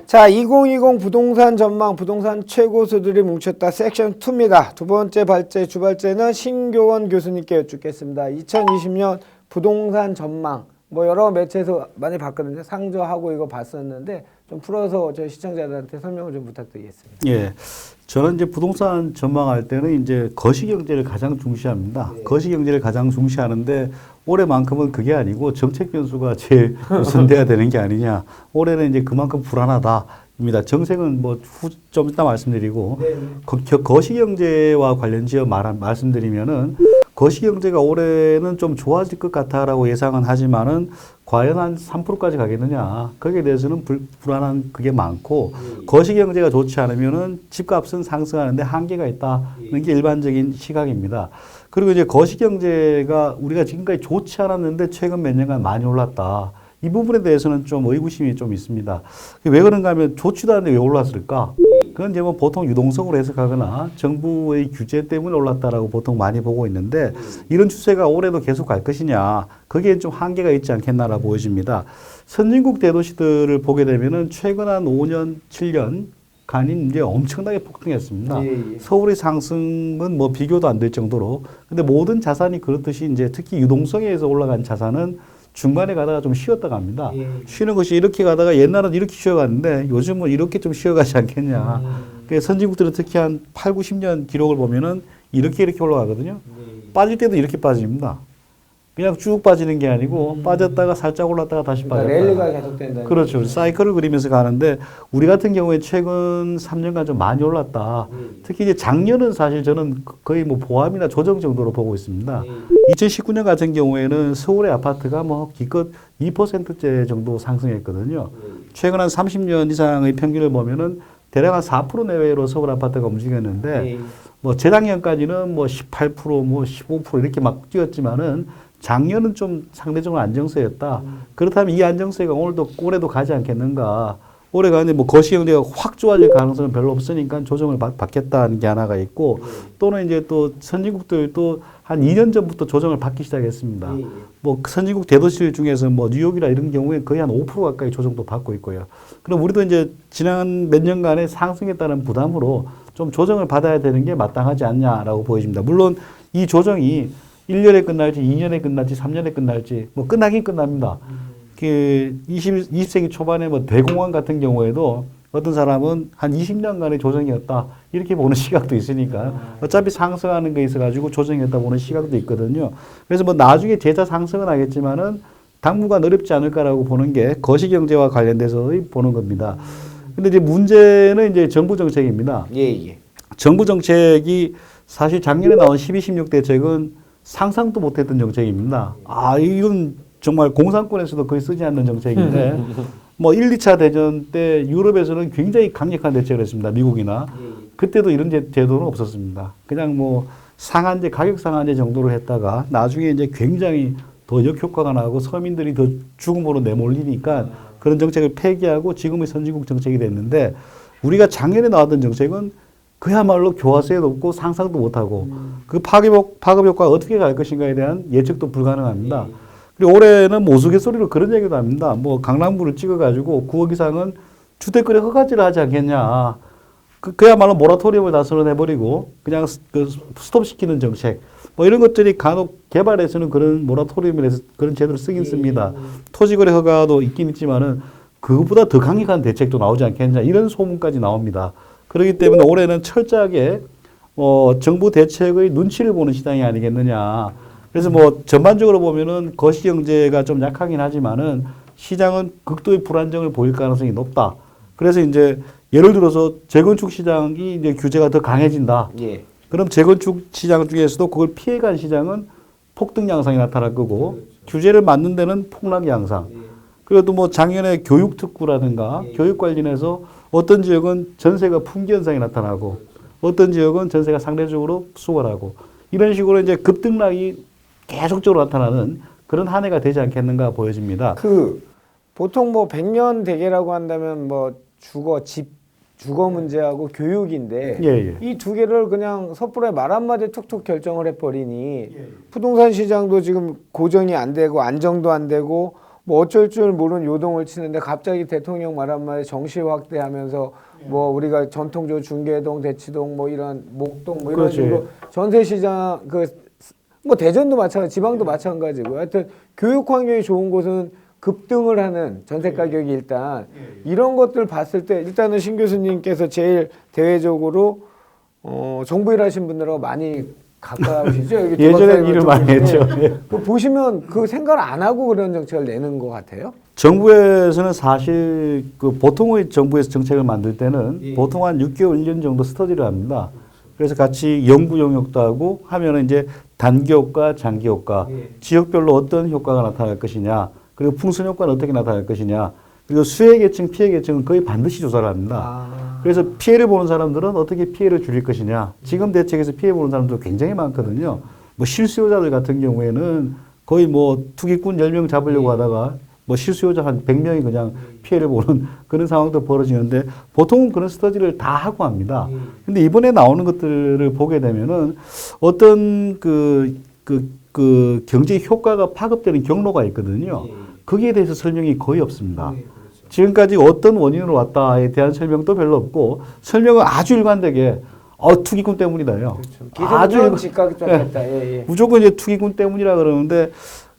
자, 2020 부동산 전망, 부동산 최고수들이 뭉쳤다 섹션 2입니다. 두 번째 발제, 주발제는 신교원 교수님께 여쭙겠습니다. 2020년 부동산 전망, 뭐 여러 매체에서 많이 봤거든요. 상저하고 이거 봤었는데 좀 풀어서 저희 시청자들한테 설명을 좀 부탁드리겠습니다. 예. 저는 이제 부동산 전망할 때는 이제 거시경제를 가장 중시합니다. 네. 거시경제를 가장 중시하는데 올해만큼은 그게 아니고 정책 변수가 제일 우선돼야 되는 게 아니냐. 올해는 이제 그만큼 불안하다입니다. 정책은 뭐 좀 이따 말씀드리고 거시경제와 관련 지어 말씀드리면은 거시경제가 올해는 좀 좋아질 것 같아라고 예상은 하지만은 과연 한 3%까지 가겠느냐. 거기에 대해서는 불안한 그게 많고 거시경제가 좋지 않으면은 집값은 상승하는데 한계가 있다는 게 일반적인 시각입니다. 그리고 이제 거시경제가 우리가 지금까지 좋지 않았는데 최근 몇 년간 많이 올랐다. 이 부분에 대해서는 좀 의구심이 좀 있습니다. 왜 그런가 하면 좋지도 않은데 왜 올랐을까? 그건 이제 뭐 보통 유동성으로 해석하거나 정부의 규제 때문에 올랐다라고 보통 많이 보고 있는데 이런 추세가 올해도 계속 갈 것이냐. 거기에 좀 한계가 있지 않겠나라 보여집니다. 선진국 대도시들을 보게 되면은 최근 한 5년, 7년 간이 이제 엄청나게 폭등했습니다. 서울의 상승은 뭐 비교도 안 될 정도로. 근데 모든 자산이 그렇듯이 이제 특히 유동성에 의해서 올라간 자산은 중간에 가다가 좀 쉬었다 갑니다. 쉬는 것이 이렇게 가다가 옛날은 이렇게 쉬어갔는데 요즘은 이렇게 좀 쉬어가지 않겠냐. 그러니까 선진국들은 특히 한 8, 90년 기록을 보면은 이렇게 올라가거든요. 빠질 때도 이렇게 빠집니다. 그냥 쭉 빠지는 게 아니고 빠졌다가 살짝 올랐다가 다시 빠졌다가. 랠리가 계속된다. 그렇죠. 사이클을 그리면서 가는데 우리 같은 경우에 최근 3년간 좀 많이 올랐다. 특히 이제 작년은 사실 저는 거의 뭐 보합이나 조정 정도로 보고 있습니다. 2019년 같은 경우에는 서울의 아파트가 뭐 기껏 2%째 정도 상승했거든요. 최근 한 30년 이상의 평균을 보면은 대략 한 4% 내외로 서울 아파트가 움직였는데 뭐 재작년까지는 뭐 18%, 뭐 15% 이렇게 막 뛰었지만은 작년은 좀 상대적으로 안정세였다. 그렇다면 이 안정세가 올해도 가지 않겠는가. 올해가 근데 뭐 거시경제가 확 좋아질 가능성은 별로 없으니까 조정을 받겠다는 게 하나가 있고 또는 이제 또 선진국들도 한 2년 전부터 조정을 받기 시작했습니다. 뭐 선진국 대도시 중에서 뭐 뉴욕이나 이런 경우에 거의 한 5% 가까이 조정도 받고 있고요. 그럼 우리도 이제 지난 몇 년간의 상승에 따른 부담으로 좀 조정을 받아야 되는 게 마땅하지 않냐라고 보여집니다. 물론 이 조정이 1년에 끝날지 2년에 끝날지 3년에 끝날지 뭐 끝나긴 끝납니다. 그 20세기 초반에 뭐 대공황 같은 경우에도 어떤 사람은 한 20년간의 조정이었다 이렇게 보는 시각도 있으니까 어차피 상승하는 게 있어가지고 조정이었다 보는 시각도 있거든요. 그래서 뭐 나중에 재차 상승은 하겠지만은 당분간 어렵지 않을까라고 보는 게 거시경제와 관련돼서 보는 겁니다. 근데 이제 문제는 이제 정부 정책입니다. 정부 정책이 사실 작년에 나온 12, 16 대책은 상상도 못했던 정책입니다. 이건 정말 공산권에서도 거의 쓰지 않는 정책인데 뭐 1, 2차 대전 때 유럽에서는 굉장히 강력한 대책을 했습니다. 미국이나. 그때도 이런 제도는 없었습니다. 그냥 뭐 상한제, 가격 상한제 정도로 했다가 나중에 이제 굉장히 더 역효과가 나고 서민들이 더 죽음으로 내몰리니까 그런 정책을 폐기하고 지금의 선진국 정책이 됐는데 우리가 작년에 나왔던 정책은 그야말로 교화세도 없고 상상도 못하고 그 파급 효과가 어떻게 갈 것인가에 대한 예측도 불가능합니다. 그리고 올해는 뭐 우스갯소리로 그런 얘기도 합니다. 뭐 강남구를 찍어가지고 9억 이상은 주택거래 허가제를 하지 않겠냐. 그야말로 모라토리움을 다 선언해버리고 그냥 스톱시키는 정책. 뭐 이런 것들이 간혹 개발에서는 그런 모라토리움에서 그런 제도를 쓰긴 씁니다. 토지거래 허가도 있긴 있지만은 그것보다 더 강력한 대책도 나오지 않겠냐. 이런 소문까지 나옵니다. 그렇기 때문에 올해는 철저하게 정부 대책의 눈치를 보는 시장이 아니겠느냐. 그래서 뭐 전반적으로 보면은 거시경제가 좀 약하긴 하지만은 시장은 극도의 불안정을 보일 가능성이 높다. 그래서 이제 예를 들어서 재건축 시장이 이제 규제가 더 강해진다. 그럼 재건축 시장 중에서도 그걸 피해간 시장은 폭등 양상이 나타날 거고 규제를 맞는 데는 폭락 양상. 그래도 뭐 작년에 교육 특구라든가 교육 관련해서 어떤 지역은 전세가 품귀 현상이 나타나고 어떤 지역은 전세가 상대적으로 수월하고 이런 식으로 이제 급등락이 계속적으로 나타나는 그런 한 해가 되지 않겠는가 보여집니다. 보통 뭐 100년 대계라고 한다면 뭐 주거 문제하고 교육인데 이 두 개를 그냥 섣불리 말 한마디에 툭툭 결정을 해버리니 부동산 시장도 지금 고정이 안 되고 안정도 안 되고 뭐 어쩔 줄 모르는 요동을 치는데 갑자기 대통령 말 한마디 정시 확대하면서 뭐 우리가 전통적으로 중계동, 대치동 뭐 이런 목동 뭐 이런 그렇지. 식으로 전세 시장 뭐 대전도 마찬가지, 지방도 마찬가지고 하여튼 교육 환경이 좋은 곳은 급등을 하는 전세 가격이 일단 이런 것들 봤을 때 일단은 신 교수님께서 제일 대외적으로 정부 일하신 분들하고 많이 가까우시죠? 예전엔 일을 많이 했죠. 그 보시면 그 생각을 안 하고 그런 정책을 내는 것 같아요. 정부에서는 사실 그 보통의 정부에서 정책을 만들 때는 보통 한 6개월, 1년 정도 스터디를 합니다. 그래서 같이 연구 용역도 하고 하면은 이제 단기 효과, 장기 효과, 지역별로 어떤 효과가 나타날 것이냐, 그리고 풍선 효과는 어떻게 나타날 것이냐, 그리고 수혜 계층, 피해 계층은 거의 반드시 조사를 합니다. 그래서 피해를 보는 사람들은 어떻게 피해를 줄일 것이냐. 지금 대책에서 피해 보는 사람도 굉장히 많거든요. 뭐 실수요자들 같은 경우에는 거의 뭐 투기꾼 10명 잡으려고 하다가 뭐 실수요자 한 100명이 그냥 피해를 보는 그런 상황도 벌어지는데 보통은 그런 스터디를 다 하고 합니다. 근데 이번에 나오는 것들을 보게 되면은 어떤 그 경제 효과가 파급되는 경로가 있거든요. 거기에 대해서 설명이 거의 없습니다. 지금까지 어떤 원인으로 왔다에 대한 설명도 별로 없고 설명은 아주 일관되게 투기꾼 때문이다요. 아주 직각적이었다. 무조건 이제 투기꾼 때문이라 그러는데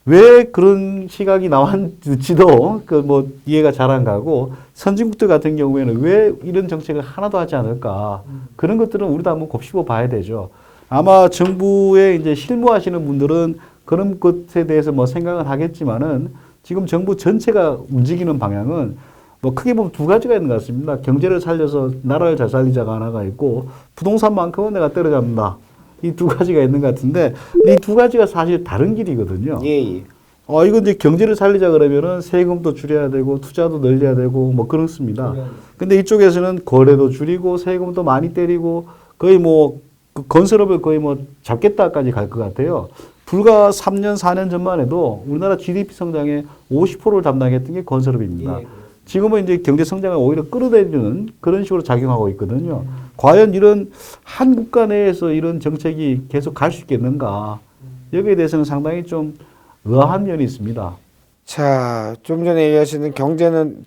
왜 그런 시각이 나왔는지도 그 뭐 이해가 잘 안 가고 선진국들 같은 경우에는 왜 이런 정책을 하나도 하지 않을까 그런 것들은 우리도 한번 곱씹어 봐야 되죠. 아마 정부에 이제 실무하시는 분들은 그런 것에 대해서 뭐 생각을 하겠지만은 지금 정부 전체가 움직이는 방향은 뭐 크게 보면 두 가지가 있는 것 같습니다. 경제를 살려서 나라를 잘 살리자가 하나가 있고 부동산만큼은 내가 때려잡는다. 이 두 가지가 있는 것 같은데 이 두 가지가 사실 다른 길이거든요. 이거 이제 경제를 살리자 그러면은 세금도 줄여야 되고 투자도 늘려야 되고 뭐 그렇습니다. 근데 이쪽에서는 거래도 줄이고 세금도 많이 때리고 거의 뭐 그 건설업을 거의 뭐 잡겠다까지 갈 것 같아요. 불과 3년, 4년 전만 해도 우리나라 GDP 성장의 50%를 담당했던 게 건설업입니다. 지금은 이제 경제 성장을 오히려 끌어내리는 그런 식으로 작용하고 있거든요. 과연 이런 한 국가 내에서 이런 정책이 계속 갈 수 있겠는가? 여기에 대해서는 상당히 좀 의아한 면이 있습니다. 자, 좀 전에 얘기하시는 경제는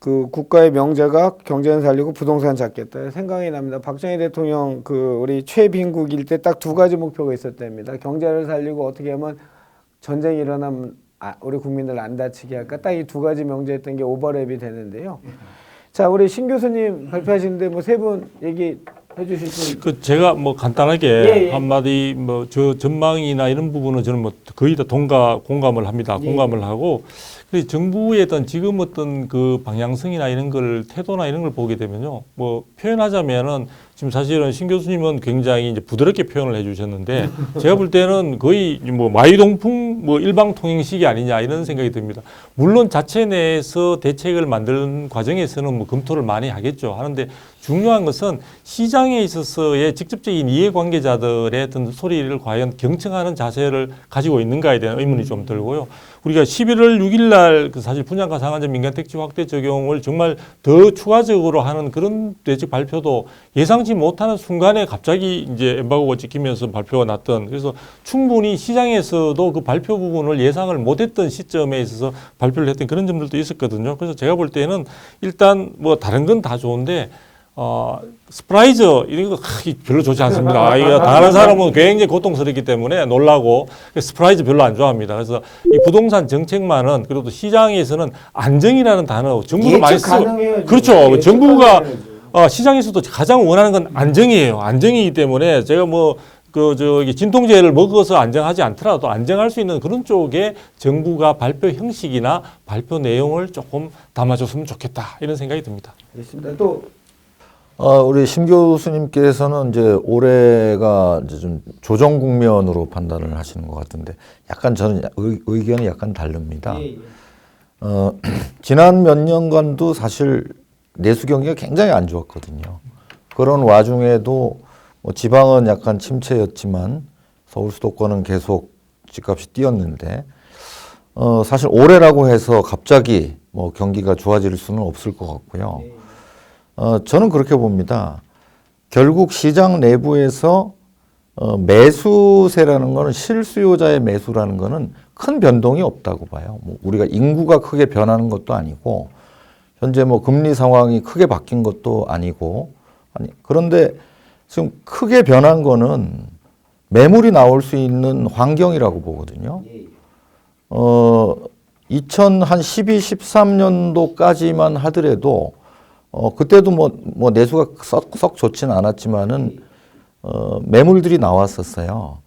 그 국가의 명제가 경제는 살리고 부동산 잡겠다 생각이 납니다. 박정희 대통령 그 우리 최빈국일 때 딱 두 가지 목표가 있었답니다. 경제를 살리고 어떻게 하면 전쟁이 일어나면 우리 국민들 안 다치게 할까? 딱 이 두 가지 명제했던 게 오버랩이 되는데요. 자, 우리 신 교수님 발표하시는데 뭐 세 분 얘기해 주실 수 그 제가 뭐 간단하게 한마디 뭐 저 전망이나 이런 부분은 저는 뭐 거의 다 공감을 합니다. 공감을 하고 그래서 정부의 어떤 지금 어떤 그 방향성이나 이런 걸 태도나 이런 걸 보게 되면요. 뭐 표현하자면은 지금 사실은 신 교수님은 굉장히 이제 부드럽게 표현을 해주셨는데 제가 볼 때는 거의 뭐 마이동풍 뭐 일방통행식이 아니냐 이런 생각이 듭니다. 물론 자체 내에서 대책을 만드는 과정에서는 뭐 검토를 많이 하겠죠. 하는데 중요한 것은 시장에 있어서의 직접적인 이해관계자들의 어떤 소리를 과연 경청하는 자세를 가지고 있는가에 대한 의문이 좀 들고요. 우리가 11월 6일 날 그 사실 분양가 상한제 민간택지 확대 적용을 정말 더 추가적으로 하는 그런 대책 발표도 예상치 못하는 순간에 갑자기 이제 엠바고가 찍히면서 발표가 났던 그래서 충분히 시장에서도 그 발표 부분을 예상을 못했던 시점에 있어서 발표를 했던 그런 점들도 있었거든요. 그래서 제가 볼 때는 일단 뭐 다른 건 다 좋은데 스프라이즈 이런 거 별로 좋지 않습니다. 이거 당하는 사람은 굉장히 고통스럽기 때문에 놀라고 스프라이즈 별로 안 좋아합니다. 그래서 이 부동산 정책만은 그래도 시장에서는 안정이라는 단어 정부도 많이 쓰고 그렇죠. 정부가 시장에서도 가장 원하는 건 안정이에요. 안정이기 때문에 제가 뭐 진통제를 먹어서 안정하지 않더라도 안정할 수 있는 그런 쪽에 정부가 발표 형식이나 발표 내용을 조금 담아줬으면 좋겠다 이런 생각이 듭니다. 알겠습니다. 또 우리 심 교수님께서는 이제 올해가 이제 좀 조정 국면으로 판단을 하시는 것 같은데 약간 저는 의견이 약간 다릅니다. 지난 몇 년간도 사실 내수 경기가 굉장히 안 좋았거든요. 그런 와중에도 뭐 지방은 약간 침체였지만 서울 수도권은 계속 집값이 뛰었는데 사실 올해라고 해서 갑자기 뭐 경기가 좋아질 수는 없을 것 같고요. 저는 그렇게 봅니다. 결국 시장 내부에서 매수세라는 거는 실수요자의 매수라는 거는 큰 변동이 없다고 봐요. 뭐 우리가 인구가 크게 변하는 것도 아니고 현재 뭐 금리 상황이 크게 바뀐 것도 아니고 그런데 지금 크게 변한 거는 매물이 나올 수 있는 환경이라고 보거든요. 2012, 13년도까지만 하더라도 그때도 뭐 내수가 썩 좋지는 않았지만은 매물들이 나왔었어요.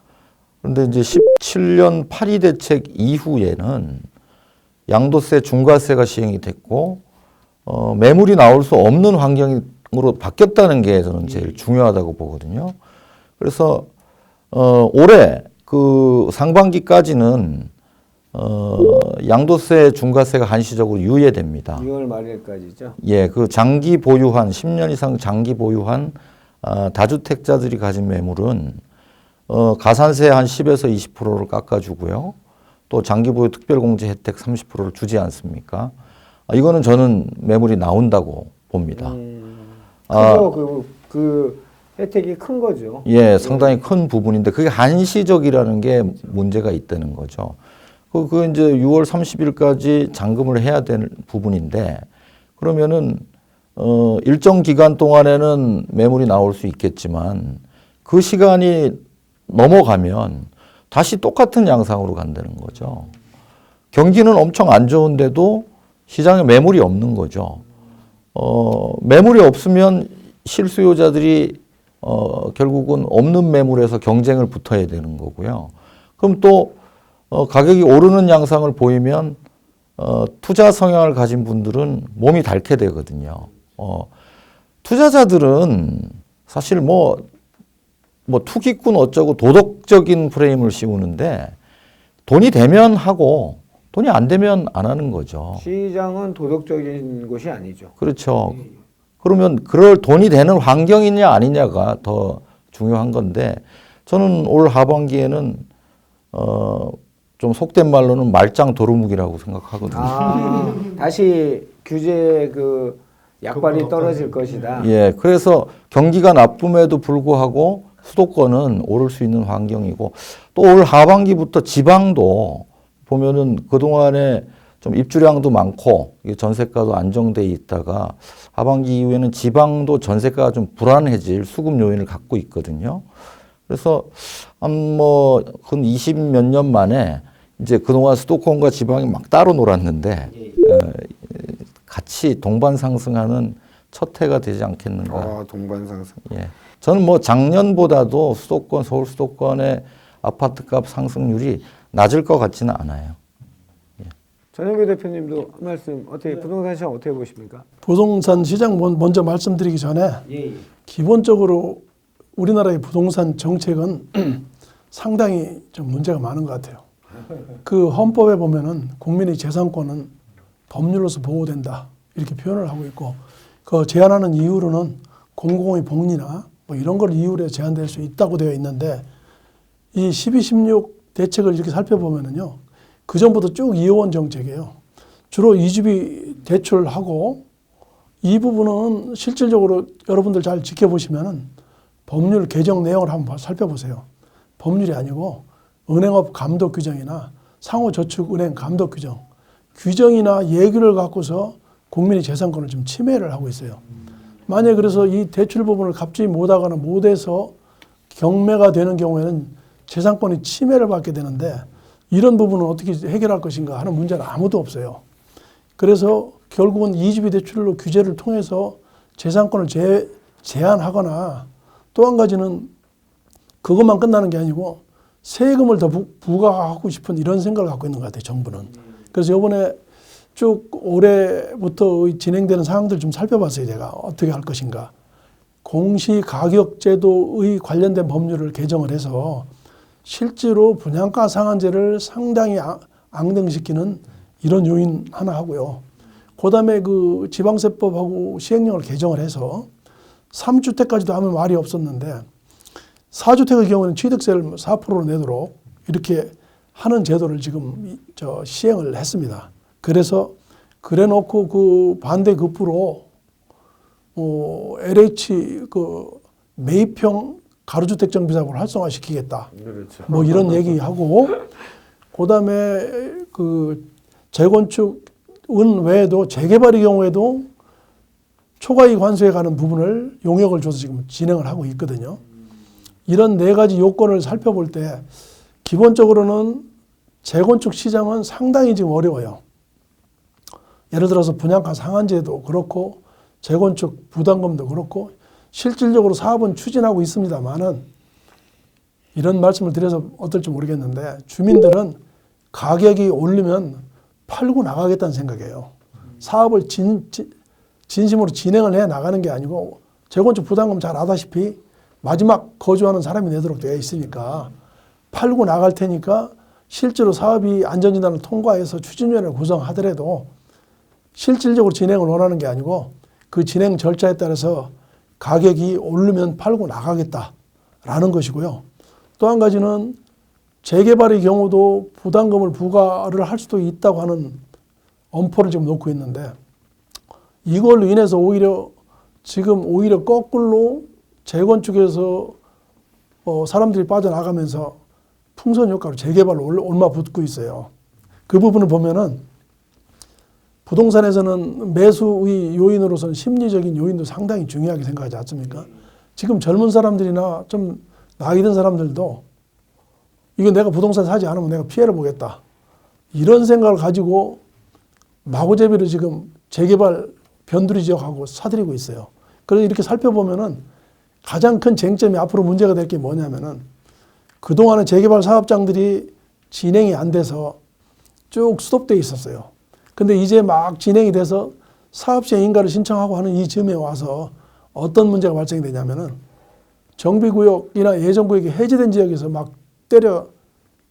그런데 이제 17년 파리 대책 이후에는 양도세, 중과세가 시행이 됐고 매물이 나올 수 없는 환경으로 바뀌었다는 게 저는 제일 중요하다고 보거든요. 그래서 올해 그 상반기까지는 양도세, 중과세가 한시적으로 유예됩니다. 6월 말일까지죠. 예, 그 장기 보유한 10년 이상 장기 보유한 다주택자들이 가진 매물은 가산세 한 10에서 20%를 깎아주고요. 또 장기 보유 특별공제 혜택 30%를 주지 않습니까? 이거는 저는 매물이 나온다고 봅니다. 그죠? 그 혜택이 큰 거죠. 예, 상당히 큰 부분인데 그게 한시적이라는 게 문제가 있다는 거죠. 그 이제 6월 30일까지 잔금을 해야 되는 부분인데 그러면은 일정 기간 동안에는 매물이 나올 수 있겠지만 그 시간이 넘어가면 다시 똑같은 양상으로 간다는 거죠. 경기는 엄청 안 좋은데도 시장에 매물이 없는 거죠. 매물이 없으면 실수요자들이 결국은 없는 매물에서 경쟁을 붙어야 되는 거고요. 그럼 또 가격이 오르는 양상을 보이면 투자 성향을 가진 분들은 몸이 닳게 되거든요. 투자자들은 사실 뭐 투기꾼 어쩌고 도덕적인 프레임을 씌우는데 돈이 되면 하고 돈이 안 되면 안 하는 거죠. 시장은 도덕적인 곳이 아니죠. 그렇죠. 그러면 그럴 돈이 되는 환경이냐 아니냐가 더 중요한 건데 저는 올 하반기에는 좀 속된 말로는 말짱 도루묵이라고 생각하거든요. 다시 규제 그 약발이 떨어질 것이다. 예, 그래서 경기가 나쁨에도 불구하고 수도권은 오를 수 있는 환경이고 또 올 하반기부터 지방도 보면은 그동안에 좀 입주량도 많고 전세가도 안정돼 있다가 하반기 이후에는 지방도 전세가가 좀 불안해질 수급 요인을 갖고 있거든요. 그래서 한 20몇 년 만에 이제 그동안 수도권과 지방이 막 따로 놀았는데 같이 동반 상승하는 첫 해가 되지 않겠는가. 동반 상승. 예. 저는 뭐 작년보다도 수도권, 서울 수도권의 아파트값 상승률이 낮을 것 같지는 않아요. 전영규 대표님도 한 말씀 어떻게 부동산 시장 어떻게 보십니까? 부동산 시장 먼저 말씀드리기 전에 기본적으로 우리나라의 부동산 정책은 상당히 좀 문제가 많은 것 같아요. 그 헌법에 보면은 국민의 재산권은 법률로서 보호된다 이렇게 표현을 하고 있고 그 제한하는 이유로는 공공의 복리나 뭐 이런 걸 이유로 해서 제한될 수 있다고 되어 있는데 이 12, 16 대책을 이렇게 살펴보면은요 그 전부터 쭉 이어온 정책이에요. 주로 이주비 대출하고 이 부분은 실질적으로 여러분들 잘 지켜보시면은 법률 개정 내용을 한번 살펴보세요. 법률이 아니고 은행업 감독 규정이나 상호저축은행 감독 규정, 규정이나 예규를 갖고서 국민의 재산권을 좀 침해를 하고 있어요. 만약에 그래서 이 대출 부분을 갚지 못하거나 못해서 경매가 되는 경우에는 재산권이 침해를 받게 되는데 이런 부분은 어떻게 해결할 것인가 하는 문제는 아무도 없어요. 그래서 결국은 이주비 대출로 규제를 통해서 재산권을 제한하거나 또 한 가지는 그것만 끝나는 게 아니고 세금을 더 부과하고 싶은 이런 생각을 갖고 있는 것 같아요, 정부는. 그래서 이번에 쭉 올해부터 진행되는 사항들 좀 살펴봤어요, 제가. 어떻게 할 것인가. 공시가격제도의 관련된 법률을 개정을 해서 실제로 분양가 상한제를 상당히 앙등시키는 이런 요인 하나 하고요. 그 다음에 그 지방세법하고 시행령을 개정을 해서 3주택까지도 하면 말이 없었는데 4주택의 경우는 취득세를 4%로 내도록 이렇게 하는 제도를 지금 시행을 했습니다. 그래서 그래 놓고 그 반대급부로 LH 그 매입형 가로주택 정비사업을 활성화시키겠다. 그렇죠. 뭐 이런 얘기하고 그다음에 그 재건축은 외에도 재개발의 경우에도 초과이익 환수에 가는 부분을 용역을 줘서 지금 진행을 하고 있거든요. 이런 네 가지 요건을 살펴볼 때 기본적으로는 재건축 시장은 상당히 지금 어려워요. 예를 들어서 분양가 상한제도 그렇고 재건축 부담금도 그렇고 실질적으로 사업은 추진하고 있습니다만은 이런 말씀을 드려서 어떨지 모르겠는데 주민들은 가격이 오르면 팔고 나가겠다는 생각이에요. 사업을 진심으로 진행을 해 나가는 게 아니고 재건축 부담금 잘 아다시피 마지막 거주하는 사람이 내도록 되어 있으니까 팔고 나갈 테니까 실제로 사업이 안전진단을 통과해서 추진위원회를 구성하더라도 실질적으로 진행을 원하는 게 아니고 그 진행 절차에 따라서 가격이 오르면 팔고 나가겠다라는 것이고요. 또 한 가지는 재개발의 경우도 부담금을 부과를 할 수도 있다고 하는 엄포를 지금 놓고 있는데 이걸로 인해서 오히려 거꾸로 재건축에서 사람들이 빠져나가면서 풍선 효과로 재개발로 올마 붙고 있어요. 그 부분을 보면은 부동산에서는 매수의 요인으로서는 심리적인 요인도 상당히 중요하게 생각하지 않습니까? 지금 젊은 사람들이나 좀 나이 든 사람들도 이거 내가 부동산 사지 않으면 내가 피해를 보겠다. 이런 생각을 가지고 마구잡이로 지금 재개발 변두리 지역하고 사들이고 있어요. 그래서 이렇게 살펴보면은 가장 큰 쟁점이 앞으로 문제가 될 게 뭐냐면은 그동안의 재개발 사업장들이 진행이 안 돼서 쭉 스톱되어 있었어요. 근데 이제 막 진행이 돼서 사업시행 인가를 신청하고 하는 이 즈음에 와서 어떤 문제가 발생이 되냐면은 정비구역이나 예정구역이 해제된 지역에서 막 때려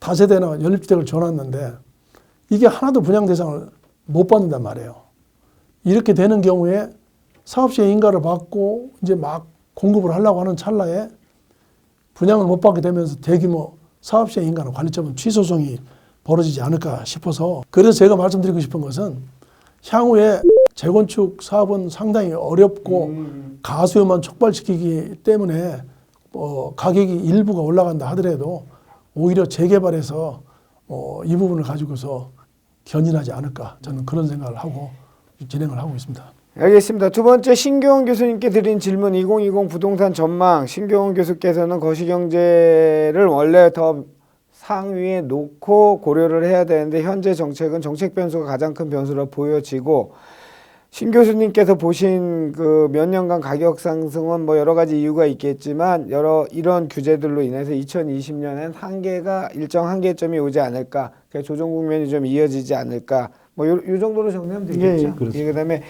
다세대나 연립주택을 줘놨는데 이게 하나도 분양 대상을 못 받는단 말이에요. 이렇게 되는 경우에 사업시행 인가를 받고 이제 막 공급을 하려고 하는 찰나에 분양을 못 받게 되면서 대규모 사업시행 인가나 관리처분 취소송이 벌어지지 않을까 싶어서 그래서 제가 말씀드리고 싶은 것은 향후에 재건축 사업은 상당히 어렵고 가수요만 촉발시키기 때문에 가격이 일부가 올라간다 하더라도 오히려 재개발에서 이 부분을 가지고서 견인하지 않을까 저는 그런 생각을 하고 진행을 하고 있습니다. 알겠습니다. 두 번째 신교원 교수님께 드린 질문 2020 부동산 전망. 신교원 교수께서는 거시경제를 원래 더 상위에 놓고 고려를 해야 되는데 현재 정책은 정책 변수가 가장 큰 변수로 보여지고 신 교수님께서 보신 그 몇 년간 가격 상승은 뭐 여러 가지 이유가 있겠지만 이런 규제들로 인해서 2020년엔 일정 한계점이 오지 않을까, 조정 국면이 좀 이어지지 않을까, 뭐 요 정도로 정리하면 되겠죠. 그다음에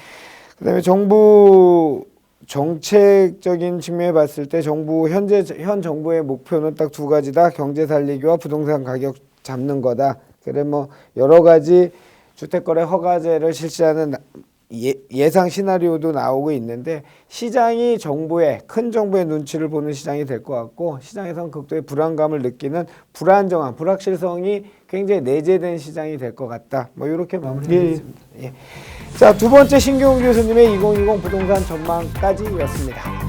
정부 정책적인 측면에 봤을 때 현 정부의 목표는 딱 두 가지다. 경제 살리기와 부동산 가격 잡는 거다. 그래 뭐 여러 가지 주택거래 허가제를 실시하는 예상 시나리오도 나오고 있는데 시장이 큰 정부의 눈치를 보는 시장이 될 것 같고 시장에서는 극도의 불안감을 느끼는 불확실성이 굉장히 내재된 시장이 될 것 같다. 뭐 이렇게 마무리하겠습니다. 예. 자, 두 번째 신교훈 교수님의 2020 부동산 전망까지였습니다.